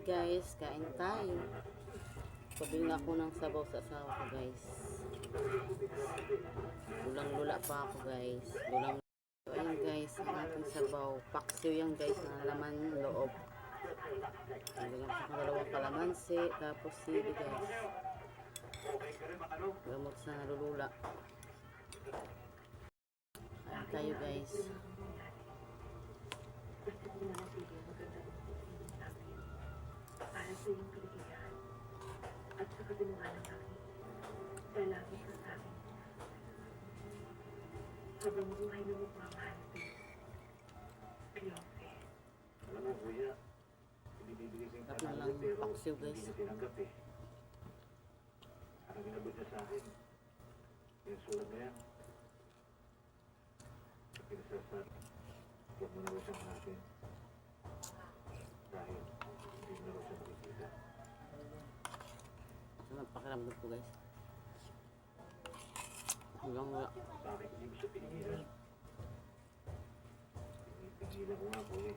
Guys, kain tayo. Sabihin na ako ng sabaw sa asawa ko, guys. Lulang-lula pa ako, guys. Lulang. So, ayun, guys, ang ating sabaw. Paksiw yan, guys, na laman loob. Lagyan sa dalawang kalamansi, tapos sili, guys. Gamot sa nalulula. Kain tayo, guys. Para sa iyong kaligayahan at sa katulungan ng aking dalangin ka sa akin. Habang buhay na magmamahal ko, Cleope. Alam mo, kuya, hindi bibigay ko yung Tapos na 500 lang pero paksiw, guys. hindi niya tinanggap eh. Ano ginabot niya sa akin? Yung sulat na yan. Pinasasabi, huwag mo na rin siyang natin. Dahil hindi mo na rin siya makikita. So, pakiramdam ko, guys. Lulang-lula. Sa akin, hindi mo siya pinigilan. Pinigilan ko nga, kuya.